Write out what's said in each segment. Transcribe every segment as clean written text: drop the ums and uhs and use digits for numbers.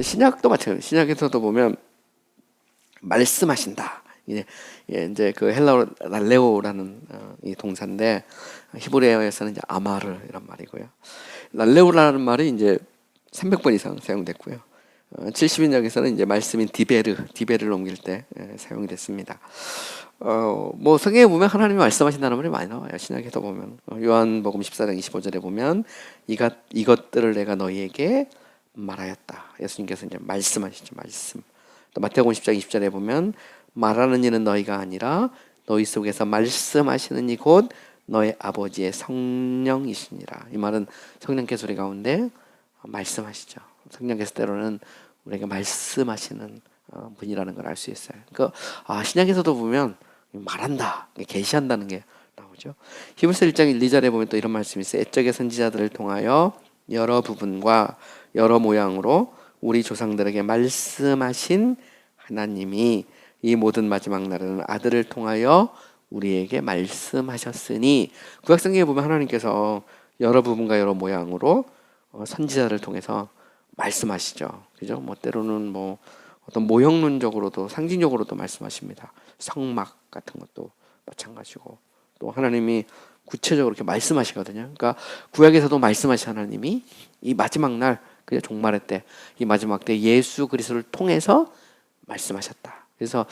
신약도 마찬가지예요. 신약에서도 보면 말씀하신다. 이제 그 헬라어로 랄레오라는 이 동사인데 히브리어에서는 이제 아마르이란 말이고요. 랄레오라는 말이 이제 300번 이상 사용됐고요. 70인역에서는 이제 말씀인 디베르를 옮길 때 사용이 됐습니다. 뭐 성경에 보면 하나님이 말씀하신다는 말이 많이 나와요. 신약에도 보면 요한복음 14장 25절에 보면 이것들을 내가 너희에게 말하였다. 예수님께서 이제 말씀하시죠. 말씀. 또 마태복음 10장 20절에 보면 말하는 이는 너희가 아니라 너희 속에서 말씀하시는 이 곧 너의 아버지의 성령이시니라. 이 말은 성령께서 우리 가운데 말씀하시죠. 성령께서 때로는 우리에게 말씀하시는 분이라는 걸 알 수 있어요. 그러니까 신약에서도 보면 말한다, 계시한다는 게 나오죠. 히브리서 1장 1, 2절에 보면 또 이런 말씀이 있어요. 옛적의 선지자들을 통하여 여러 부분과 여러 모양으로 우리 조상들에게 말씀하신 하나님이 이 모든 마지막 날에는 아들을 통하여 우리에게 말씀하셨으니, 구약성경에 보면 하나님께서 여러 부분과 여러 모양으로 선지자를 통해서 말씀하시죠. 그죠? 뭐 때로는 뭐 어떤 모형론적으로도 상징적으로도 말씀하십니다. 성막 같은 것도 마찬가지고, 또 하나님이 구체적으로 이렇게 말씀하시거든요. 그러니까 구약에서도 말씀하신 하나님이 이 마지막 날, 그 종말의 때, 이 마지막 때 예수 그리스도를 통해서 말씀하셨다. 그래서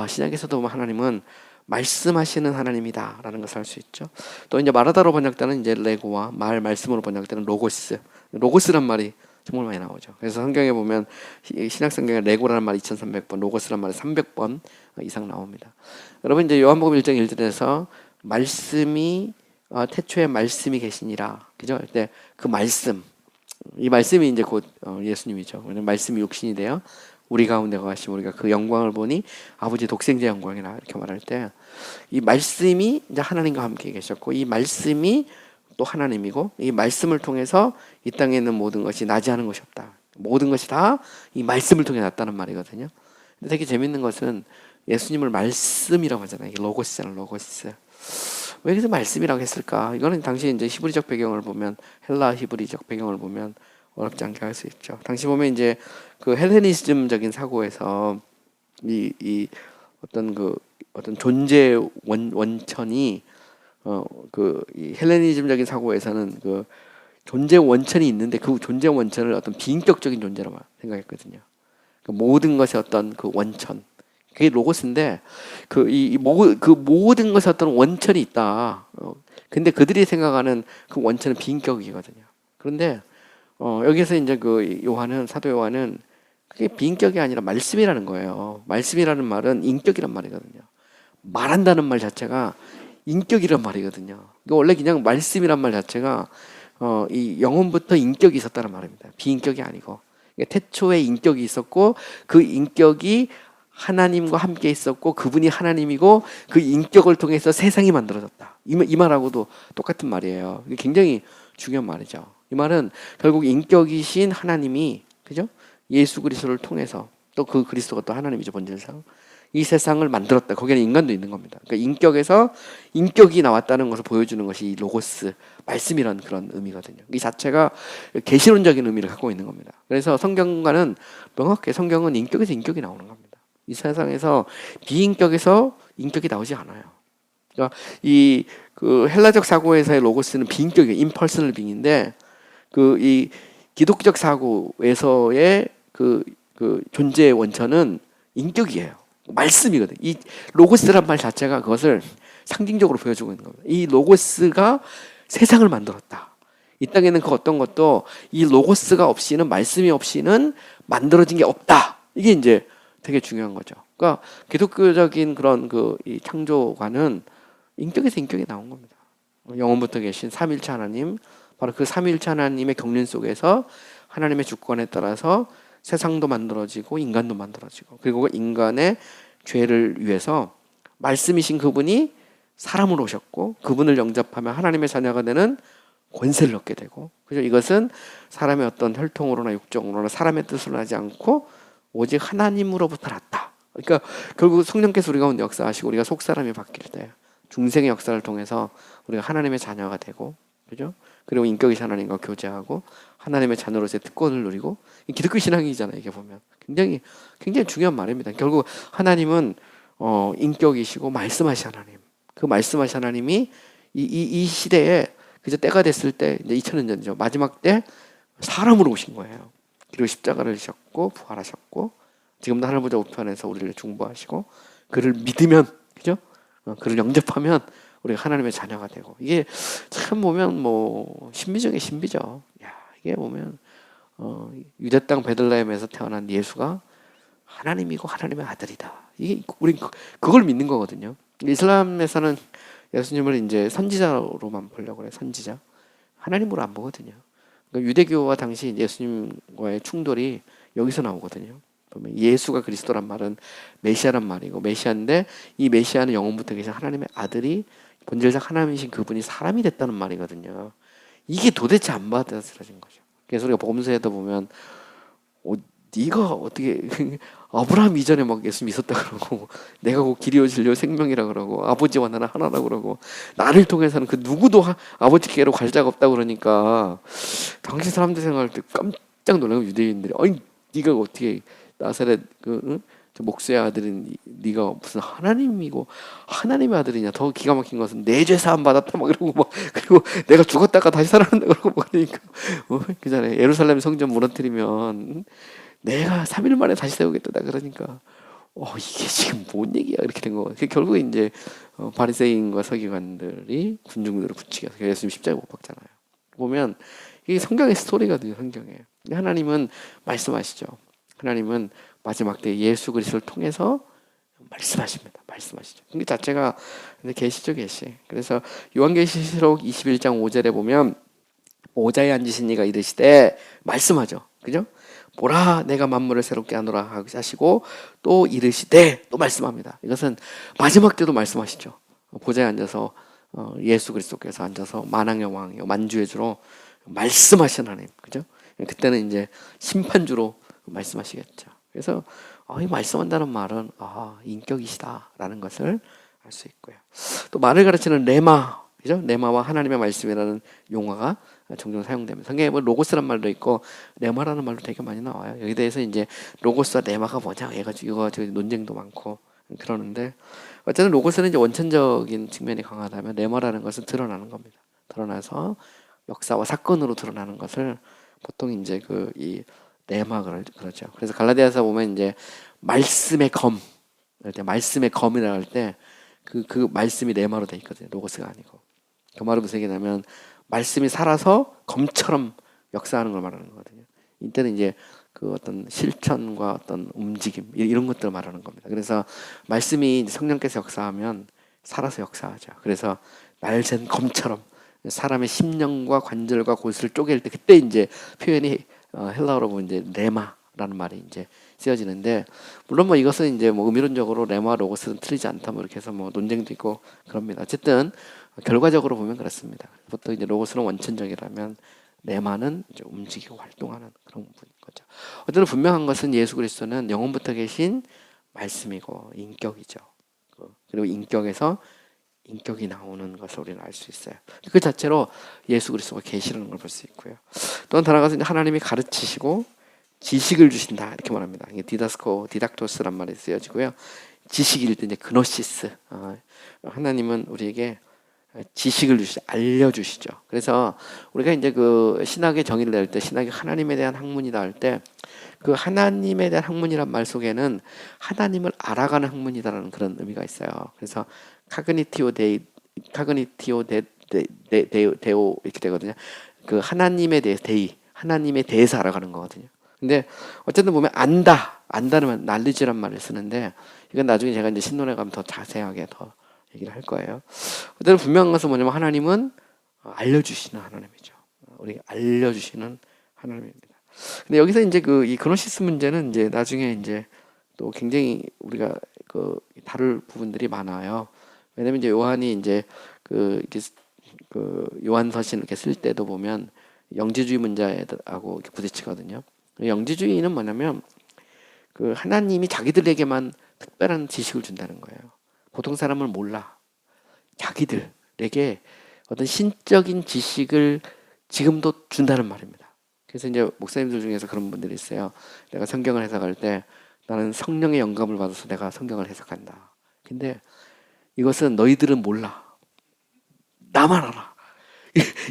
신약에서도 하나님은 말씀하시는 하나님이다라는 것을 알 수 있죠. 또 이제 마라다로 번역되는 이제 레고와 말씀으로 번역되는 로고스란 말이 정말 많이 나오죠. 그래서 성경에 보면 신약 성경에 레고라는 말이 2300번, 로고스라는 말이 300번 이상 나옵니다. 여러분 이제 요한복음 1장 1절에서 말씀이 태초에 말씀이 계시니라, 그죠? 그때 그 말씀, 이 말씀이 이제 곧 예수님이죠. 말씀이 육신이 되어 우리 가운데 거하시고 우리가 그 영광을 보니 아버지 독생자 영광이라 이렇게 말할 때, 이 말씀이 이제 하나님과 함께 계셨고 이 말씀이 또 하나님이고 이 말씀을 통해서 이 땅에 있는 모든 것이 나지 않은 것이 없다. 모든 것이 다 이 말씀을 통해 났다는 말이거든요. 근데 되게 재밌는 것은 예수님을 말씀이라고 하잖아요. 로고스잖아요. 로고스. 왜 그래서 말씀이라고 했을까? 이거는 당시 이제 히브리적 배경을 보면, 헬라 히브리적 배경을 보면 어렵지 않게 할 수 있죠. 당시 보면 이제 그 헬레니즘적인 사고에서 이 어떤 존재 원천이 이 헬레니즘적인 사고에서는 그 존재 원천이 있는데 그 존재 원천을 어떤 비인격적인 존재로 생각했거든요. 그 모든 것의 어떤 그 원천, 그게 로고스인데 그 모든 것에 어떤 원천이 있다. 근데 그들이 생각하는 그 원천은 비인격이거든요. 그런데 여기서 이제 그 사도 요한은 그게 비인격이 아니라 말씀이라는 거예요. 말씀이라는 말은 인격이란 말이거든요. 말한다는 말 자체가 인격이란 말이거든요. 원래 그냥 말씀이란 말 자체가 이 영혼부터 인격이 있었다는 말입니다. 비인격이 아니고, 태초에 인격이 있었고 그 인격이 하나님과 함께 있었고 그분이 하나님이고 그 인격을 통해서 세상이 만들어졌다. 이 말하고도 똑같은 말이에요. 이게 굉장히 중요한 말이죠. 이 말은 결국 인격이신 하나님이, 그죠? 예수 그리스도를 통해서, 또 그 그리스도가 또 하나님이죠, 본질상. 이 세상을 만들었다. 거기에는 인간도 있는 겁니다. 그러니까 인격에서 인격이 나왔다는 것을 보여주는 것이 이 로고스, 말씀이라는 그런 의미거든요. 이 자체가 계시론적인 의미를 갖고 있는 겁니다. 그래서 성경과는 명확하게 성경은 인격에서 인격이 나오는 겁니다. 이 세상에서 비인격에서 인격이 나오지 않아요. 그러니까 그 헬라적 사고에서의 로고스는 비인격이에요. 임펄스널 빙인데 이 기독적 사고에서의 그 존재의 원천은 인격이에요. 말씀이거든. 이 로고스란 말 자체가 그것을 상징적으로 보여주고 있는 겁니다. 이 로고스가 세상을 만들었다. 이 땅에는 그 어떤 것도 이 로고스가 없이는, 말씀이 없이는 만들어진 게 없다. 이게 이제 되게 중요한 거죠. 그러니까 기독교적인 그런 이 창조관은 인격에서 인격이 나온 겁니다. 영원부터 계신 삼위일체 하나님, 바로 그 삼위일체 하나님의 경륜 속에서 하나님의 주권에 따라서 세상도 만들어지고 인간도 만들어지고, 그리고 인간의 죄를 위해서 말씀이신 그분이 사람으로 오셨고 그분을 영접하면 하나님의 자녀가 되는 권세를 얻게 되고, 그죠? 이것은 사람의 어떤 혈통으로나 육정으로나 사람의 뜻으로 하지 않고 오직 하나님으로부터 났다. 그러니까 결국 성령께서 우리 가운데 역사하시고 우리가 속사람이 바뀔 때 중생의 역사를 통해서 우리가 하나님의 자녀가 되고, 그죠? 그리고 인격이신 하나님과 교제하고 하나님의 자녀로서의 특권을 누리고 기독교 신앙이잖아요. 이게 보면 굉장히 굉장히 중요한 말입니다. 결국 하나님은 인격이시고 말씀하신 하나님. 그 말씀하신 하나님이 이 시대에 그저 때가 됐을 때 이제 2000년 전이죠. 마지막 때 사람으로 오신 거예요. 그리고 십자가를 지셨고 부활하셨고 지금도 하늘 보좌 우편에서 우리를 중보하시고 그를 믿으면 그죠? 그를 영접하면 우리가 하나님의 자녀가 되고 이게 참 보면 뭐 신비 중에 신비죠. 야, 이게 보면 유대 땅 베들레헴에서 태어난 예수가 하나님이고 하나님의 아들이다. 이게 우리 그걸 믿는 거거든요. 이슬람에서는 예수님을 이제 선지자로만 보려고 그래. 선지자. 하나님으로 안 보거든요. 그러니까 유대교와 당시 예수님과의 충돌이 여기서 나오거든요. 보면 예수가 그리스도란 말은 메시아란 말이고 메시아인데 이 메시아는 영원부터 계신 하나님의 아들이 본질상 하나님이신 그분이 사람이 됐다는 말이거든요. 이게 도대체 안 받아들여진 거죠. 그래서 우리가 복음서에도 보면 네가 어떻게 아브라함 이전에 막 예수 믿었다 그러고 내가 곧 길이요 진리요 생명이라 그러고 아버지와 나는 하나라 그러고 나를 통해서는 그 누구도 아버지께로 갈 자가 없다 그러니까 당시 사람들 생각할 때 깜짝 놀라고 유대인들이 아니 네가 어떻게 나사렛 저 목수의 아들은 네가 무슨 하나님이고 하나님의 아들이냐. 더 기가 막힌 것은 내 죄 사함 받았다 막 이러고 막 그리고 내가 죽었다가 다시 살아난다 그러고 막 그러니까 그잖아요. 예루살렘 성전 무너뜨리면 내가 3일 만에 다시 세우겠다 그러니까 이게 지금 뭔 얘기야 이렇게 된 거. 결국에 이제 바리새인과 서기관들이 군중들을 붙이게 해서 예수님 십자가에 못 박잖아요. 보면 이게 성경의 스토리거든요. 성경에 하나님은 말씀하시죠. 하나님은 마지막 때 예수 그리스도를 통해서 말씀하십니다. 말씀하시죠. 그 자체가 계시죠, 계시. 그래서 요한계시록 21장 5절에 보면 오자에 앉으신 이가 이르시되 말씀하죠. 그죠? 보라 내가 만물을 새롭게 하노라 하시고 또 이르시되 또 말씀합니다. 이것은 마지막 때도 말씀하시죠. 보좌에 앉아서 예수 그리스도께서 앉아서 만왕의 왕이요 만주의 주로 말씀하신 하나님. 그죠? 그때는 이제 심판주로 말씀하시겠죠. 그래서 이 말씀한다는 말은 인격이시다라는 것을 알 수 있고요. 또 말을 가르치는 레마, 그죠? 레마와 하나님의 말씀이라는 용어가 종종 사용됩니다. 성경에 뭐 로고스란 말도 있고 레마라는 말도 되게 많이 나와요. 여기 대해서 이제 로고스와 레마가 뭐냐 해가지고 이거 가지고 논쟁도 많고 그러는데 어쨌든 로고스는 이제 원천적인 측면이 강하다면 레마라는 것은 드러나는 겁니다. 드러나서 역사와 사건으로 드러나는 것을 보통 이제 이 레마를 그러죠. 그래서 갈라디아서 보면 이제 말씀의 검, 말씀의 검이라고 할 때 그 말씀이 레마로 돼 있거든요. 로고스가 아니고. 그 말은 무슨 얘기냐면 말씀이 살아서 검처럼 역사하는 걸 말하는 거거든요. 이때는 이제 그 어떤 실천과 어떤 움직임 이런 것들을 말하는 겁니다. 그래서 말씀이 성령께서 역사하면 살아서 역사하죠. 그래서 날쌘 검처럼 사람의 심령과 관절과 골수를 쪼갤 때 그때 이제 표현이 헬라어로 보면 이제 레마라는 말이 이제 쓰여지는데 물론 뭐 이것은 이제 뭐 의미론적으로 레마 로고스는 틀리지 않다 뭐 이렇게 해서 뭐 논쟁도 있고 그럽니다. 어쨌든 결과적으로 보면 그렇습니다. 보통 이제 로고스는 원천적이라면 레마는 이제 움직이고 활동하는 그런 부분인 거죠. 어쨌든 분명한 것은 예수 그리스도는 영원부터 계신 말씀이고 인격이죠. 그리고 인격에서 인격이 나오는 것을 우리는 알 수 있어요. 그 자체로 예수 그리스도가 계시라는 걸 볼 수 있고요. 또한 다른 것은 하나님이 가르치시고 지식을 주신다 이렇게 말합니다. 이게 디닥토스란 말이 쓰여지고요. 지식일 때 이제 그노시스. 하나님은 우리에게 지식을 주시죠. 알려주시죠. 그래서 우리가 이제 그 신학의 정의를 낼 때 신학이 하나님에 대한 학문이다 할 때 그 하나님에 대한 학문이란 말 속에는 하나님을 알아가는 학문이다라는 그런 의미가 있어요. 그래서 카그니티오 데오 이렇게 되거든요. 그 하나님에 대해서 하나님에 대해서 알아가는 거거든요. 근데 어쨌든 보면 안다는 말, knowledge란 말을 쓰는데 이건 나중에 제가 이제 신론에 가면 더 자세하게 더 얘기를 할 거예요. 어쨌든 분명한 것은 뭐냐면 하나님은 알려주시는 하나님이죠. 우리가 알려주시는 하나님입니다. 근데 여기서 이제 이 그노시스 문제는 이제 나중에 이제 또 굉장히 우리가 다룰 부분들이 많아요. 왜냐면 이제 요한이 이제 이렇게 요한서신 이렇게 쓸 때도 보면 영지주의 문제하고 이렇게 부딪히거든요. 영지주의는 뭐냐면 하나님이 자기들에게만 특별한 지식을 준다는 거예요. 보통 사람은 몰라. 자기들에게 어떤 신적인 지식을 지금도 준다는 말입니다. 그래서 이제 목사님들 중에서 그런 분들이 있어요. 내가 성경을 해석할 때 나는 성령의 영감을 받아서 내가 성경을 해석한다. 근데 이것은 너희들은 몰라. 나만 알아.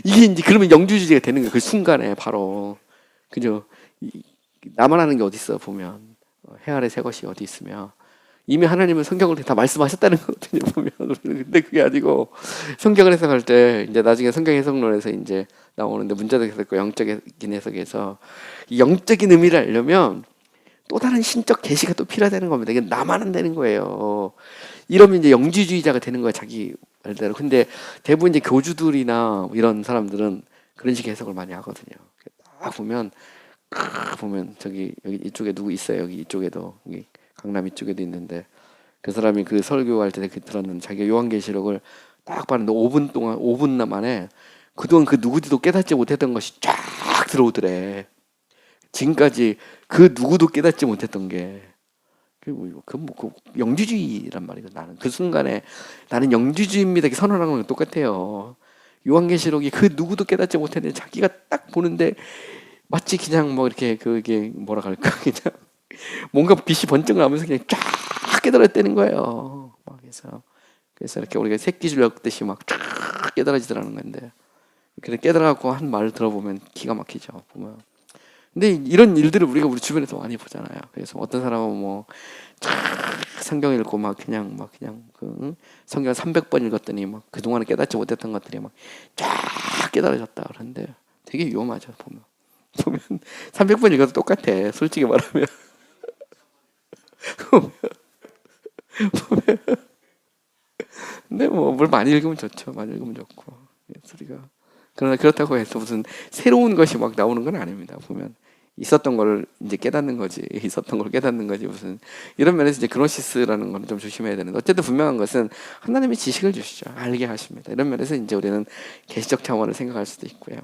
이게 이제 그러면 영주주의가 되는 거예요. 그 순간에 바로. 그죠? 나만 아는 게 어디 있어 보면 해 아래 새 것이 어디 있으며 이미 하나님은 성경을 다 말씀하셨다는 거거든요. 보면 근데 그게 아니고 성경을 해석할 때 이제 나중에 성경 해석론에서 이제 나오는데 문자적 해석과 영적인 해석에서 이 영적인 의미를 알려면 또 다른 신적 계시가 또 필요하다는 겁니다. 이게 나만 안 되는 거예요. 이러면 이제 영지주의자가 되는 거예요. 자기 말대로. 근데 대부분 이제 교주들이나 이런 사람들은 그런 식의 해석을 많이 하거든요. 딱 보면 저기 여기 이쪽에 누구 있어요. 여기 이쪽에도 여기 강남 이쪽에도 있는데 그 사람이 그 설교할 때 들었는데 자기가 요한계시록을 딱 봤는데 5분 동안 5분 만에 그동안 그 누구도 깨닫지 못했던 것이 쫙 들어오더래. 지금까지 그 누구도 깨닫지 못했던 게 그 영주주의란 말이고 나는 그 순간에 나는 영주주의입니다 이렇게 선언하는 거랑 똑같아요. 요한계시록이 그 누구도 깨닫지 못했는데 자기가 딱 보는데 마치 그냥 뭐 이렇게 그게 뭐라 할까 그냥 뭔가 빛이 번쩍 나면서 그냥 쫙 깨달았다는 거예요. 그래서 이렇게 우리가 새끼줄 엮듯이 막 쫙 깨달아지더라는 건데 그래 깨달아갖고 한 말을 들어보면 기가 막히죠. 보면. 근데 이런 일들을 우리가 우리 주변에서 많이 보잖아요. 그래서 어떤 사람은 뭐 쫙 성경 읽고 막 그냥 그 성경 300번 읽었더니 막 그동안에 깨닫지 못했던 것들이 막 쫙 깨달아졌다 그러는데 되게 위험하죠. 보면 300번 읽어도 똑같아. 솔직히 말하면. 근데 뭐 뭘 많이 읽으면 좋죠. 많이 읽으면 좋고. 소리가. 그러나 그렇다고 해서 무슨 새로운 것이 막 나오는 건 아닙니다. 보면 있었던 걸 이제 깨닫는 거지. 있었던 걸 깨닫는 거지. 무슨 이런 면에서 이제 그노시스라는 건 좀 조심해야 되는데 어쨌든 분명한 것은 하나님이 지식을 주시죠. 알게 하십니다. 이런 면에서 이제 우리는 계시적 차원을 생각할 수도 있고요.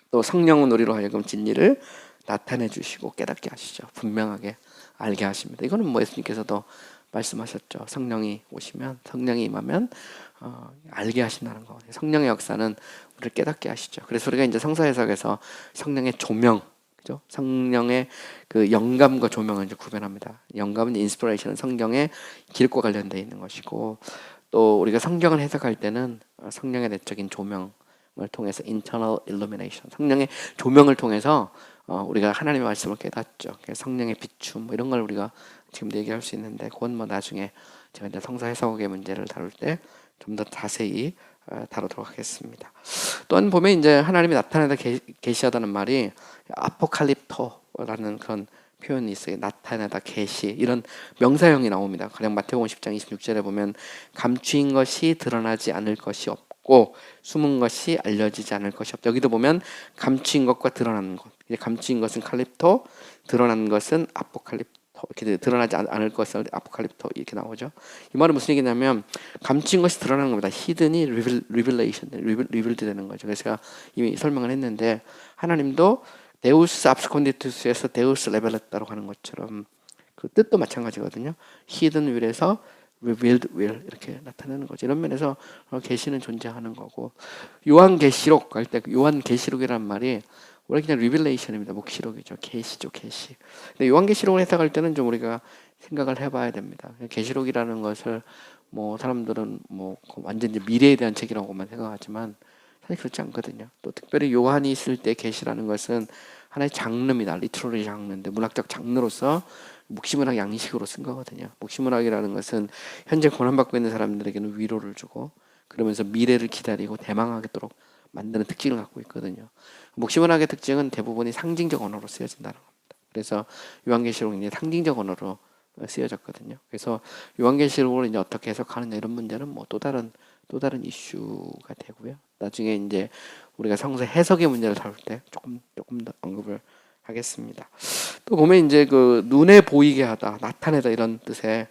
또 성령은 우리로 하여금 진리를 나타내 주시고 깨닫게 하시죠. 분명하게 알게 하십니다. 이거는 뭐 예수님께서도 말씀하셨죠. 성령이 오시면 성령이 임하면 알게 하신다는 거. 성령의 역사는 우리를 깨닫게 하시죠. 그래서 우리가 이제 성서 해석에서 성령의 조명, 그죠? 성령의 그 영감과 조명을 이제 구별합니다. 영감은 인스피레이션은 성경의 기록과 관련되어 있는 것이고 또 우리가 성경을 해석할 때는 성령의 내적인 조명을 통해서 internal illumination, 성령의 조명을 통해서 우리가 하나님의 말씀을 깨닫죠. 성령의 비춤 뭐 이런 걸 우리가 지금도 얘기할 수 있는데 그건 뭐 나중에 제가 이제 성서 해석의 문제를 다룰 때 좀 더 자세히 다루도록 하겠습니다. 또한 보면 이제 하나님이 나타내다 계시하다는 말이 아포칼립토라는 그런 표현이 있어요. 나타내다 계시 이런 명사형이 나옵니다. 가령 마태복음 10장 26절에 보면 감추인 것이 드러나지 않을 것이 없고 숨은 것이 알려지지 않을 것이 없다. 여기도 보면 감추인 것과 드러나는 것. 이제 감추인 것은 칼립토, 드러난 것은 아포칼립토. 이렇게 드러나지 않을 것을 아포칼립토 이렇게 나오죠. 이 말은 무슨 얘기냐면 감추인 것이 드러나는 겁니다. 히든이 리빌드 되는 거죠. 그래서 제가 이미 설명을 했는데 하나님도 데우스 압스콘디투스에서 데우스 레벨레타로 하는 것처럼 그 뜻도 마찬가지거든요. 히든 윌에서 revealed will 이렇게 나타내는 거죠. 이런 면에서 계시는 존재하는 거고 요한계시록 할 때 요한계시록이라는 말이 원래 그냥 리빌레이션입니다. 목시록이죠. 계시죠, 계시. 근데 요한계시록을 해석할 때는 좀 우리가 생각을 해봐야 됩니다. 계시록이라는 것을 뭐 사람들은 뭐 완전 이제 미래에 대한 책이라고만 생각하지만 사실 그렇지 않거든요. 또 특별히 요한이 있을 때 계시라는 것은 하나의 장르입니다. 리트러리 장르인데 문학적 장르로서 묵시문학 양식으로 쓴 거거든요. 묵시문학이라는 것은 현재 고난받고 있는 사람들에게는 위로를 주고 그러면서 미래를 기다리고 대망하도록 만드는 특징을 갖고 있거든요. 묵시문학의 특징은 대부분이 상징적 언어로 쓰여진다는 겁니다. 그래서 요한계시록은 이제 상징적 언어로 쓰여졌거든요. 그래서 요한계시록을 이제 어떻게 해석하느냐 이런 문제는 뭐 또 다른 이슈가 되고요. 나중에 이제 우리가 성서 해석의 문제를 다룰 때 조금 더 언급을 하겠습니다. 또 보면 이제 그 눈에 보이게 하다, 나타내다 이런 뜻의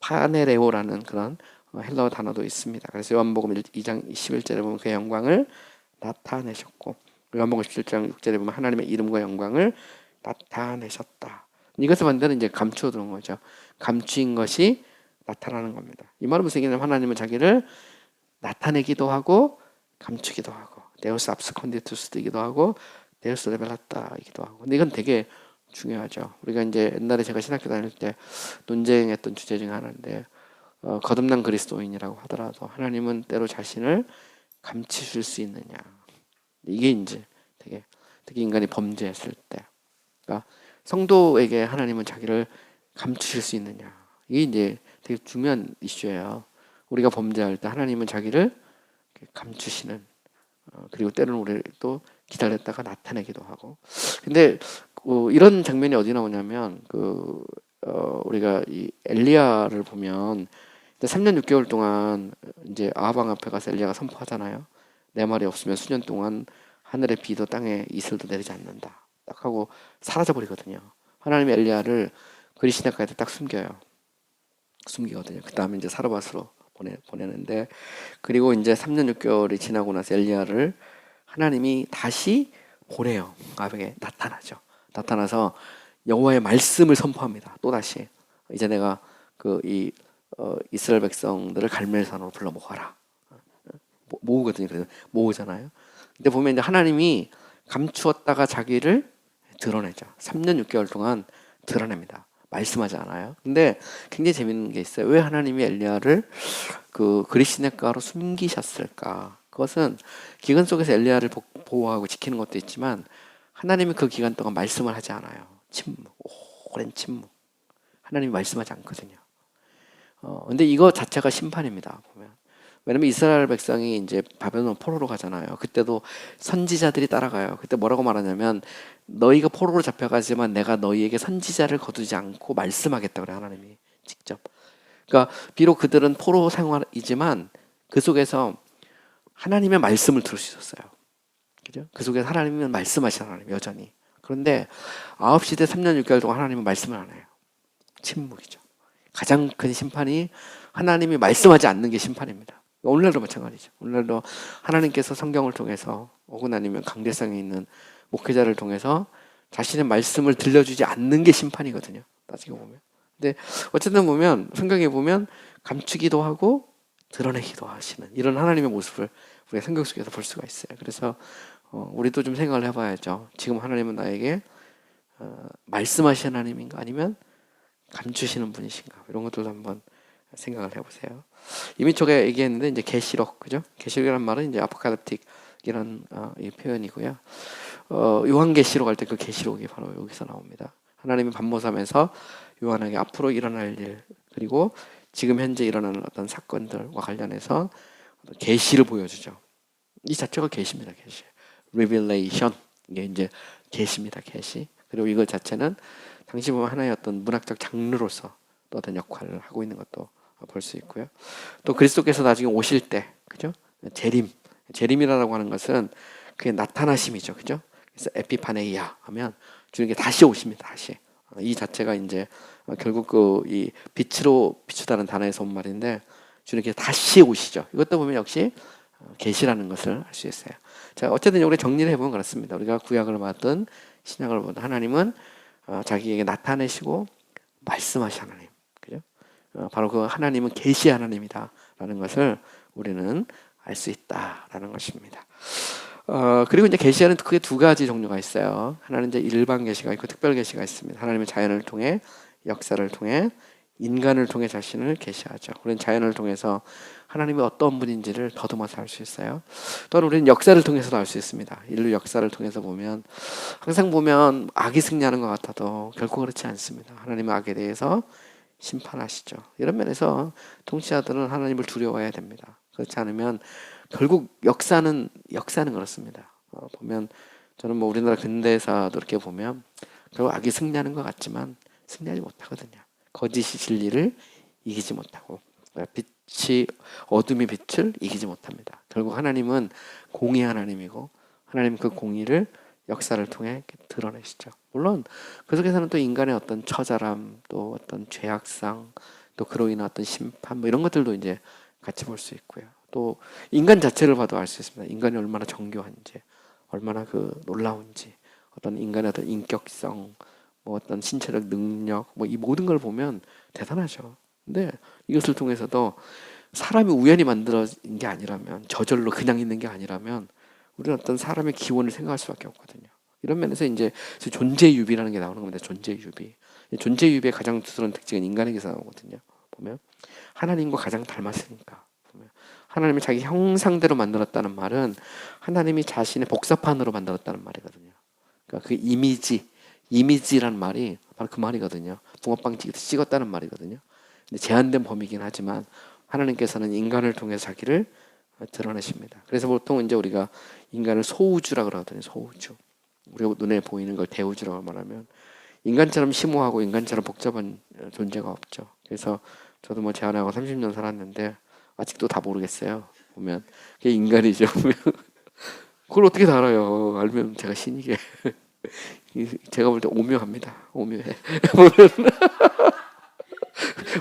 파네레오라는 그런 헬라어 단어도 있습니다. 그래서 요한복음 2장 11절에 보면 그의 영광을 나타내셨고 요한복음 17장 6절에 보면 하나님의 이름과 영광을 나타내셨다. 이것을 반대로 이제 감추어두는 거죠. 감추인 것이 나타나는 겁니다. 이 말은 무슨 얘기냐면 하나님은 자기를 나타내기도 하고 감추기도 하고 데우스 압스콘디투스이기도 하고 데우스 레벨라타이기도 하고. 근데 이건 되게 중요하죠. 우리가 이제 옛날에 제가 신학교 다닐 때 논쟁했던 주제 중에 하나인데 거듭난 그리스도인이라고 하더라도 하나님은 때로 자신을 감추실 수 있느냐. 이게 이제 되게 특히 인간이 범죄했을 때, 그러니까 성도에게 하나님은 자기를 감추실 수 있느냐. 이게 이제 되게 중요한 이슈예요. 우리가 범죄할 때 하나님은 자기를 감추시는, 그리고 때로는 우리를 또 기다렸다가 나타내기도 하고. 근데 이런 장면이 어디 나오냐면 우리가 이 엘리야를 보면 3년 6개월 동안 이제 아하방 앞에 가서 엘리야가 선포하잖아요. 내 말이 없으면 수년 동안 하늘의 비도 땅에 이슬도 내리지 않는다. 딱 하고 사라져 버리거든요. 하나님이 엘리야를 그리시네가에 딱 숨기거든요. 그 다음에 이제 사르밧으로 보내는데, 그리고 이제 3년 6개월이 지나고 나서 엘리야를 하나님이 다시 보내요. 아합에게 나타나서 여호와의 말씀을 선포합니다. 또 다시 이제 내가 이스라엘 백성들을 갈멜산으로 불러 모아라. 모으거든요. 그래서 모으잖아요. 근데 보면 이제 하나님이 감추었다가 자기를 드러내죠. 3년 6개월 동안 드러냅니다. 말씀하지 않아요. 근데 굉장히 재밌는 게 있어요. 왜 하나님이 엘리야를 그리시네가로 숨기셨을까? 그것은 기근 속에서 엘리야를 보호하고 지키는 것도 있지만 하나님이 그 기간 동안 말씀을 하지 않아요. 침묵, 오랜 침묵. 하나님이 말씀하지 않거든요. 근데 이거 자체가 심판입니다. 보면. 왜냐면 이스라엘 백성이 이제 바벨론 포로로 가잖아요. 그때도 선지자들이 따라가요. 그때 뭐라고 말하냐면 너희가 포로로 잡혀가지만 내가 너희에게 선지자를 거두지 않고 말씀하겠다 그래, 하나님이 직접. 그러니까 비록 그들은 포로 생활이지만 그 속에서 하나님의 말씀을 들을 수 있었어요. 그죠? 그 속에서 하나님은 말씀하시는 하나님 여전히. 그런데 9시대 3년 6개월 동안 하나님은 말씀을 안 해요. 침묵이죠. 가장 큰 심판이 하나님이 말씀하지 않는 게 심판입니다. 오늘날도 마찬가지죠. 오늘날도 하나님께서 성경을 통해서 혹은 아니면 강대상에 있는 목회자를 통해서 자신의 말씀을 들려주지 않는 게 심판이거든요. 따지고 보면. 근데 어쨌든 보면 성경에 보면 감추기도 하고 드러내기도 하시는 이런 하나님의 모습을 우리가 성경 속에서 볼 수가 있어요. 그래서 우리도 좀 생각을 해봐야죠. 지금 하나님은 나에게 말씀하시는 하나님인가 아니면 감추시는 분이신가, 이런 것들도 한번 생각을 해보세요. 이미 제가 얘기했는데 이제 계시록, 그죠? 계시록이라는 말은 이제 아포칼립틱이라는 이 표현이고요. 요한계시록 할 때 그 계시록이 바로 여기서 나옵니다. 하나님이 반모섬에서 요한에게 앞으로 일어날 일, 그리고 지금 현재 일어나는 어떤 사건들과 관련해서 계시를 보여주죠. 이 자체가 계시입니다. 계시, revelation, 이게 이제 계시입니다. 계시. 그리고 이거 자체는 당시 보면 하나의 어떤 문학적 장르로서 또 어떤 역할을 하고 있는 것도 볼 수 있고요. 또 그리스도께서 나중에 오실 때, 그죠? 재림이라고 하는 것은 그게 나타나심이죠, 그죠? 그래서 에피파네이아 하면 주님께 다시 오십니다. 다시. 이 자체가 이제 결국 이 빛으로 비추다는 단어에서 온 말인데 주님께 다시 오시죠. 이것도 보면 역시 계시라는 것을 알 수 있어요. 자, 어쨌든 우리 정리를 해보면 그렇습니다. 우리가 구약을 받든 신약을 보든 하나님은 자기에게 나타내시고 말씀하신 하나님, 그죠? 바로 그 하나님은 계시 하나님이다라는 것을 우리는 알 수 있다라는 것입니다. 그리고 이제 계시하는 크게 두 가지 종류가 있어요. 하나는 이제 일반 계시가 있고 특별 계시가 있습니다. 하나님의 자연을 통해, 역사를 통해, 인간을 통해 자신을 계시하죠. 우리는 자연을 통해서 하나님이 어떤 분인지를 더듬어서 알 수 있어요. 또한 우리는 역사를 통해서도 알 수 있습니다. 인류 역사를 통해서 보면 항상 보면 악이 승리하는 것 같아도 결코 그렇지 않습니다. 하나님은 악에 대해서 심판하시죠. 이런 면에서 통치자들은 하나님을 두려워해야 됩니다. 그렇지 않으면 결국 역사는 그렇습니다. 보면 저는 뭐 우리나라 근대사도 이렇게 보면 결국 악이 승리하는 것 같지만 승리하지 못하거든요. 거짓이 진리를 이기지 못하고 어둠이 빛을 이기지 못합니다. 결국 하나님은 공의 하나님이고 하나님 그 공의를 역사를 통해 드러내시죠. 물론 그 속에서는 또 인간의 어떤 처절함, 또 어떤 죄악상, 또 그로 인한 어떤 심판, 뭐 이런 것들도 이제 같이 볼 수 있고요. 또 인간 자체를 봐도 알 수 있습니다. 인간이 얼마나 정교한지, 얼마나 놀라운지, 어떤 인간의 어떤 인격성, 뭐 어떤 신체적 능력, 뭐 이 모든 걸 보면 대단하죠. 근데 이것을 통해서도 사람이 우연히 만들어진 게 아니라면, 저절로 그냥 있는 게 아니라면 우리는 어떤 사람의 기원을 생각할 수밖에 없거든요. 이런 면에서 이제 존재유비라는 게 나오는 겁니다. 존재유비. 존재유비의 가장 두드러운 특징은 인간에게서 나오거든요. 보면 하나님과 가장 닮았으니까. 보면 하나님이 자기 형상대로 만들었다는 말은 하나님이 자신의 복사판으로 만들었다는 말이거든요. 그러니까 그 이미지라는 말이 바로 그 말이거든요. 붕어빵 찍었다는 말이거든요. 근데 제한된 범위이긴 하지만 하나님께서는 인간을 통해서 자기를 드러내십니다. 그래서 보통 이제 우리가 인간을 소우주라 그러거든요. 소우주. 우리가 눈에 보이는 걸 대우주라고 말하면 인간처럼 심오하고 인간처럼 복잡한 존재가 없죠. 그래서 저도 뭐 제안하고 30년 살았는데 아직도 다 모르겠어요. 보면 그게 인간이죠. 보면 그걸 어떻게 다 알아요? 알면 제가 신이게. 제가 볼 때 오묘합니다. 오묘해. 보면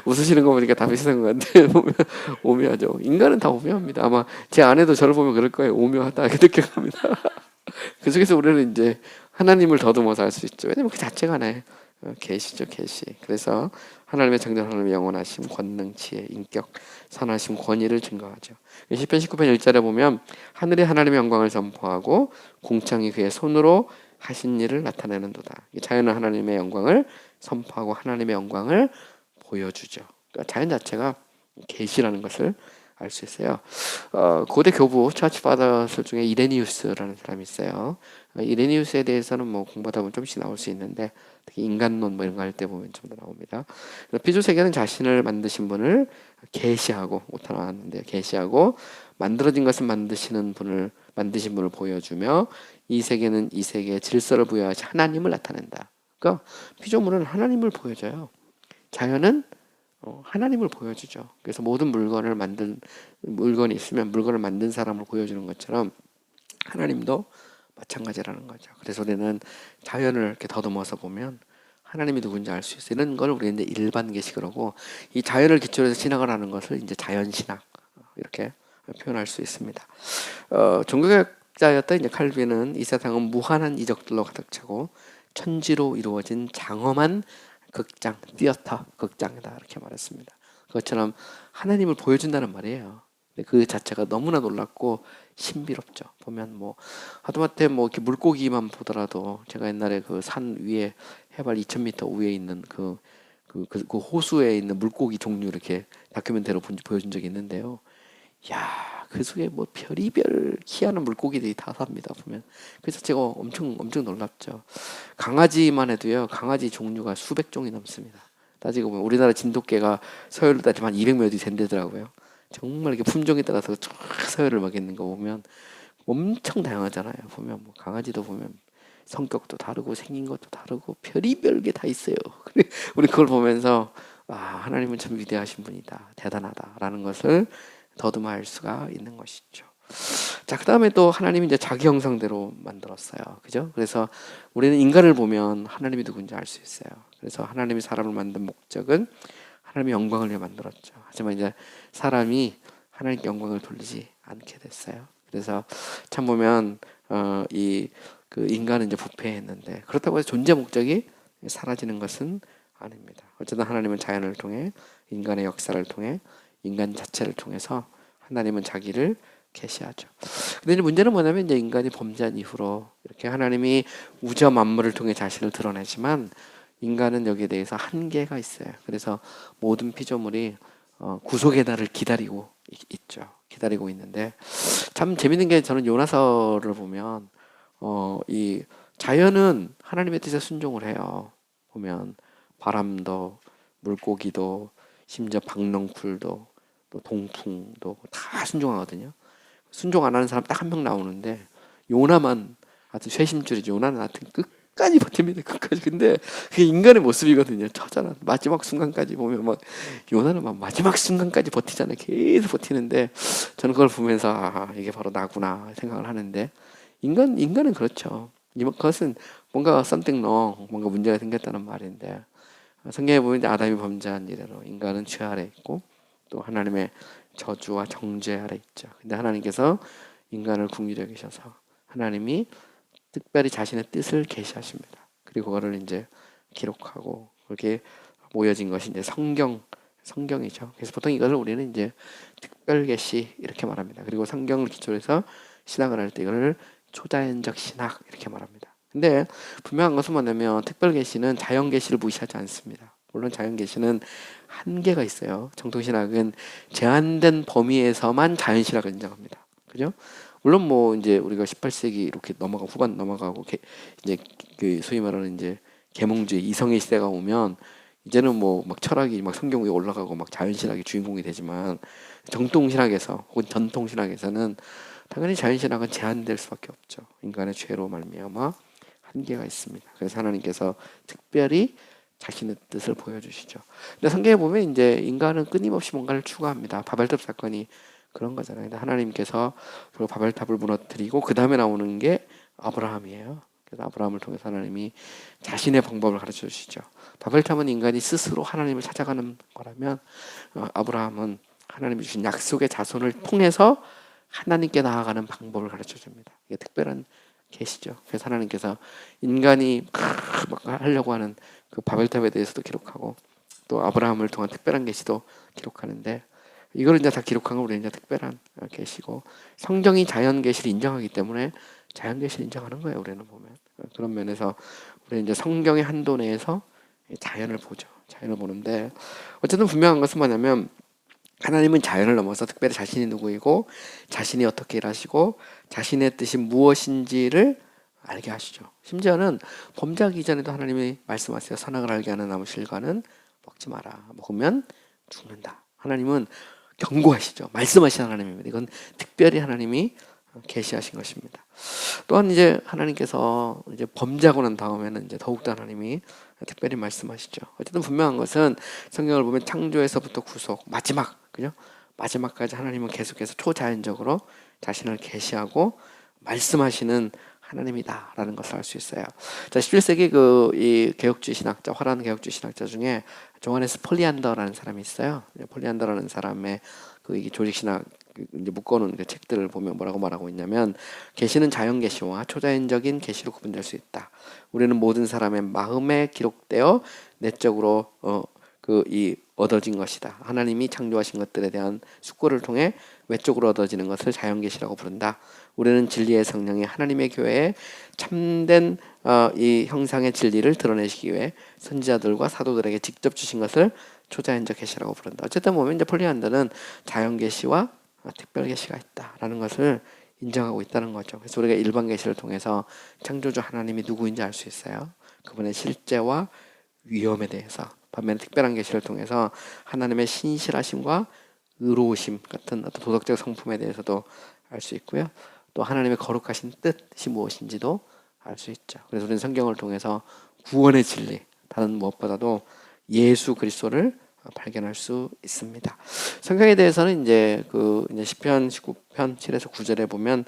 웃으시는 거 보니까 다 비슷한 것 같은데 보면 오묘하죠. 인간은 다 오묘합니다. 아마 제 아내도 저를 보면 그럴 거예요. 오묘하다 이렇게 느껴갑니다. 그 속에서 우리는 이제 하나님을 더듬어서 알 수 있죠. 왜냐면 그 자체가 하나의 계시죠, 계시. 그래서 하나님의 창조, 하나님의 영원하심, 권능, 지혜, 인격, 선하심, 권위를 증거하죠. 시편 19편 1절에 보면 하늘이 하나님의 영광을 선포하고 궁창이 그의 손으로 하신 일을 나타내는도다. 자연은 하나님의 영광을 선포하고 하나님의 영광을 보여주죠. 그러니까 자연 자체가 계시라는 것을 알 수 있어요. 고대 교부 처치 파더스 중에 이레니우스라는 사람이 있어요. 이레니우스에 대해서는 뭐 공부하다 보면 좀씩 나올 수 있는데 특히 인간론 뭐 이런 거 할 때 보면 좀 더 나옵니다. 피조 세계는 자신을 만드신 분을 계시하고 오타 나왔는데 계시하고 만들어진 것을 만드신 분을 보여주며 이 세계는 이 세계의 질서를 부여하시 하나님을 나타낸다. 그러니까 피조물은 하나님을 보여줘요. 자연은 하나님을 보여주죠. 그래서 모든 물건이 있으면 물건을 만든 사람을 보여주는 것처럼 하나님도 마찬가지라는 거죠. 그래서 우리는 자연을 이렇게 더듬어서 보면 하나님이 누군지 알 수 있어요. 이런 걸 우리는 이제 일반 계시그러고 이 자연을 기초로 해서 신학을 하는 것을 이제 자연신학 이렇게 표현할 수 있습니다. 종교학자였던 이제 칼빈은 이 세상은 무한한 이적들로 가득 차고 천지로 이루어진 장엄한 극장, 극장이다 이렇게 말했습니다. 그것처럼 하나님을 보여준다는 말이에요. 근데 그 자체가 너무나 놀랍고 신비롭죠. 보면 뭐 하다못해 뭐 이렇게 물고기만 보더라도 제가 옛날에 그 산 위에 해발 2,000m 위에 있는 그 호수에 있는 물고기 종류 이렇게 다큐멘터리로 보여준 적이 있는데요. 야, 그 속에 뭐 별의별 희한한 물고기들이 다 삽니다. 보면 그래서 제가 엄청 놀랍죠. 강아지만 해도요. 강아지 종류가 수백 종이 넘습니다. 따지고 보면 우리나라 진돗개가 서열로 따지면 200몇이 된대더라고요. 정말 이렇게 품종에 따라서 쫙 서열을 먹이는 거 보면 엄청 다양하잖아요. 보면 뭐 강아지도 보면 성격도 다르고 생긴 것도 다르고 별의별 게 다 있어요. 우리 그걸 보면서 하나님은 참 위대하신 분이다, 대단하다라는 것을 더듬어 알 수가 있는 것이죠. 자, 그 다음에 또 하나님이 이제 자기 형상대로 만들었어요. 그죠? 그래서 우리는 인간을 보면 하나님이 누군지 알 수 있어요. 그래서 하나님이 사람을 만든 목적은 하나님의 영광을 위해 만들었죠. 하지만 이제 사람이 하나님께 영광을 돌리지 않게 됐어요. 그래서 참 보면 그 인간은 이제 부패했는데 그렇다고 해서 존재 목적이 사라지는 것은 아닙니다. 어쨌든 하나님은 자연을 통해 인간의 역사를 통해 인간 자체를 통해서 하나님은 자기를 계시하죠. 근데 이제 문제는 뭐냐면 이제 인간이 범죄한 이후로 이렇게 하나님이 우주 만물을 통해 자신을 드러내지만 인간은 여기에 대해서 한계가 있어요. 그래서 모든 피조물이 구속의 날을 기다리고 있죠. 기다리고 있는데 참 재밌는 게 저는 요나서를 보면 이 자연은 하나님의 뜻에 순종을 해요. 보면 바람도 물고기도 심지어 박넝쿨도 또 동풍도 다 순종하거든요. 순종 안 하는 사람 딱 한 명 나오는데 요나만 하여튼 쇄심줄이죠. 요나는 하여튼 끝까지 버팁니다. 끝까지. 근데 그게 인간의 모습이거든요. 처절한 마지막 순간까지 보면 막 요나는 막 마지막 순간까지 버티잖아요. 계속 버티는데 저는 그걸 보면서 이게 바로 나구나 생각을 하는데 인간은 그렇죠. 그것은 뭔가 something wrong, 뭔가 문제가 생겼다는 말인데 성경에 보면 아담이 범죄한 이래로 인간은 죄 아래 있고 또 하나님의 저주와 정죄 아래 있죠. 근데 하나님께서 인간을 긍휼히 여기셔서 하나님이 특별히 자신의 뜻을 계시하십니다. 그리고 그거를 이제 기록하고 그렇게 모여진 것이 이제 성경이죠. 그래서 보통 이것을 우리는 이제 특별 계시 이렇게 말합니다. 그리고 성경을 기초로 해서 신학을 할 때 이거를 초자연적 신학 이렇게 말합니다. 근데 분명한 것은 뭐냐면 특별 계시는 자연 계시를 무시하지 않습니다. 물론 자연 계시는 한계가 있어요. 정통신학은 제한된 범위에서만 자연신학을 인정합니다. 그죠? 물론 뭐 이제 우리가 18세기 이렇게 후반 넘어가고 이제 그 소위 말하는 이제 계몽주의 이성의 시대가 오면 이제는 뭐 막 철학이 막 성경 위에 올라가고 막 자연신학이 주인공이 되지만 정통신학에서 혹은 전통신학에서는 당연히 자연신학은 제한될 수밖에 없죠. 인간의 죄로 말미암아 한계가 있습니다. 그래서 하나님께서 특별히 자신의 뜻을 보여주시죠. 근데 성경에 보면 이제 인간은 끊임없이 뭔가를 추구합니다. 바벨탑 사건이 그런 거잖아요. 근데 하나님께서 그 바벨탑을 무너뜨리고 그 다음에 나오는 게 아브라함이에요. 그래서 아브라함을 통해서 하나님이 자신의 방법을 가르쳐 주시죠. 바벨탑은 인간이 스스로 하나님을 찾아가는 거라면 아브라함은 하나님이 주신 약속의 자손을 통해서 하나님께 나아가는 방법을 가르쳐 줍니다. 이게 특별한 계시죠. 그래서 하나님께서 인간이 막 하려고 하는 그 바벨탑에 대해서도 기록하고 또 아브라함을 통한 특별한 계시도 기록하는데 이걸 이제 다 기록한 건 우리 이제 특별한 계시고 성경이 자연 계시를 인정하기 때문에 자연 계시를 인정하는 거예요. 우리는 보면 그런 면에서 우리 이제 성경의 한도 내에서 자연을 보죠. 자연을 보는데 어쨌든 분명한 것은 뭐냐면 하나님은 자연을 넘어서 특별히 자신이 누구이고 자신이 어떻게 일하시고 자신의 뜻이 무엇인지를 알게 하시죠. 심지어는 범죄하기 전에도 하나님이 말씀하세요. 선악을 알게 하는 나무 실과는 먹지 마라. 먹으면 죽는다. 하나님은 경고하시죠. 말씀하신 하나님입니다. 이건 특별히 하나님이 계시하신 것입니다. 또한 이제 하나님께서 이제 범죄하고 난 다음에는 이제 더욱더 하나님이 특별히 말씀하시죠. 어쨌든 분명한 것은 성경을 보면 창조에서부터 구속 마지막 그죠? 마지막까지 하나님은 계속해서 초자연적으로 자신을 계시하고 말씀하시는 하나님이다라는 것을 알 수 있어요. 자, 11세기 이 개혁주의 신학자, 화려한 개혁주의 신학자 중에 조하네스 폴리안더라는 사람이 있어요. 폴리안더라는 사람의 이 조직 신학 이제 묶어놓은 그 책들을 보면 뭐라고 말하고 있냐면 계시는 자연 계시와 초자연적인 계시로 구분될 수 있다. 우리는 모든 사람의 마음에 기록되어 내적으로 얻어진 것이다. 하나님이 창조하신 것들에 대한 숙고를 통해 외적으로 얻어지는 것을 자연 계시라고 부른다. 우리는 진리의 성령이 하나님의 교회에 참된 이 형상의 진리를 드러내시기 위해 선지자들과 사도들에게 직접 주신 것을 초자연적 계시라고 부른다. 어쨌든 보면 이제 폴리안더는 자연 계시와 특별 계시가 있다라는 것을 인정하고 있다는 거죠. 그래서 우리가 일반 계시를 통해서 창조주 하나님이 누구인지 알 수 있어요. 그분의 실제와 위엄에 대해서. 반면에 특별한 계시를 통해서 하나님의 신실하심과 의로우심 같은 어떤 도덕적 성품에 대해서도 알 수 있고요. 또 하나님의 거룩하신 뜻이 무엇인지도 알 수 있죠. 그래서 우리는 성경을 통해서 구원의 진리, 다른 무엇보다도 예수 그리스도를 발견할 수 있습니다. 성경에 대해서는 이제 이제 시편 19편 7에서 9절에 보면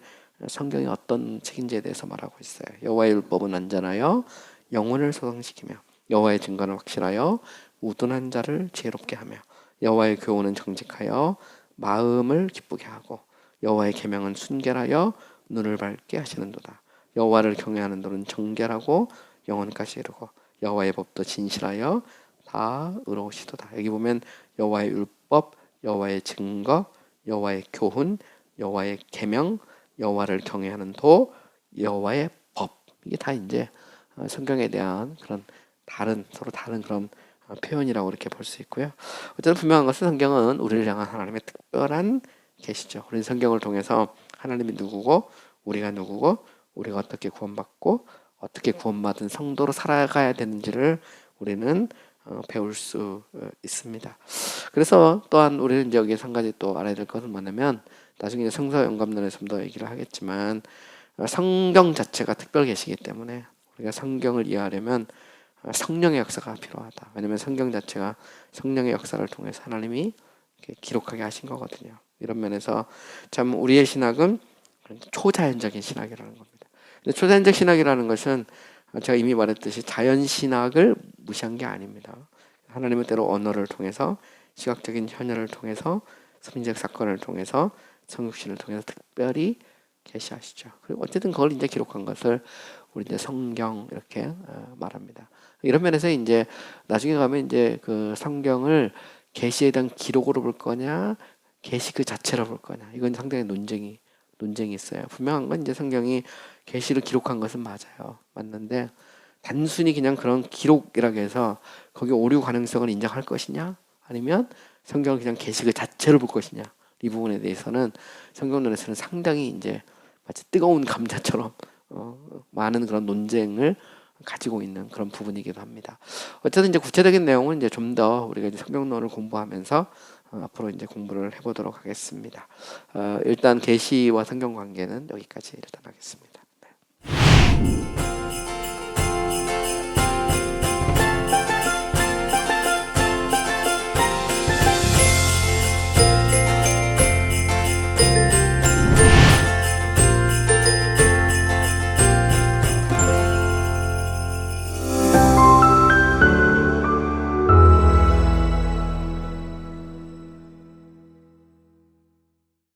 성경이 어떤 책인지에 대해서 말하고 있어요. 여호와의 율법은 안전하여 영혼을 소성시키며 여호와의 증거는 확실하여 우둔한 자를 지혜롭게 하며 여호와의 교훈은 정직하여 마음을 기쁘게 하고 여호와의 계명은 순결하여 눈을 밝게 하시는도다. 여호와를 경외하는 도는 정결하고 영혼까지 이르고 여호와의 법도 진실하여 다 의로우시도다. 여기 보면 여호와의 율법, 여호와의 증거, 여호와의 교훈, 여호와의 계명, 여호와를 경외하는 도, 여호와의 법. 이게 다 이제 성경에 대한 그런 서로 다른 그런 표현이라고 이렇게 볼 수 있고요. 어쨌든 분명한 것은 성경은 우리를 향한 하나님의 특별한 계시죠. 우리는 성경을 통해서 하나님이 누구고 우리가 누구고 우리가 어떻게 구원받고 어떻게 구원받은 성도로 살아가야 되는지를 우리는 배울 수 있습니다. 그래서 또한 우리는 이제 여기서 한 가지 또 알아야 될 것은 뭐냐면 나중에 성서 영감론에서 좀 더 얘기를 하겠지만 성경 자체가 특별 계시기 때문에 우리가 성경을 이해하려면 성령의 역사가 필요하다. 왜냐하면 성경 자체가 성령의 역사를 통해서 하나님이 기록하게 하신 거거든요. 이런 면에서 참 우리의 신학은 초자연적인 신학이라는 겁니다. 근데 초자연적 신학이라는 것은 제가 이미 말했듯이 자연 신학을 무시한 게 아닙니다. 하나님은 때로 언어를 통해서 시각적인 현현을 통해서 선민적 사건을 통해서 성육신을 통해서 특별히 계시하시죠. 그리고 어쨌든 그걸 이제 기록한 것을 우리 이제 성경 이렇게 말합니다. 이런 면에서 이제 나중에 가면 이제 그 성경을 계시에 대한 기록으로 볼 거냐, 계시 그 자체로 볼 거냐, 이건 상당히 논쟁이 논쟁이 있어요. 분명한 건 이제 성경이 계시를 기록한 것은 맞아요. 맞는데 단순히 그냥 그런 기록이라고 해서 거기 오류 가능성을 인정할 것이냐, 아니면 성경을 그냥 계시 그 자체를 볼 것이냐, 이 부분에 대해서는 성경론에서는 상당히 이제 마치 뜨거운 감자처럼 많은 그런 논쟁을 가지고 있는 그런 부분이기도 합니다. 어쨌든 이제 구체적인 내용은 이제 좀 더 우리가 이제 성경론을 공부하면서 앞으로 이제 공부를 해보도록 하겠습니다. 일단 계시와 성경 관계는 여기까지 일단 하겠습니다.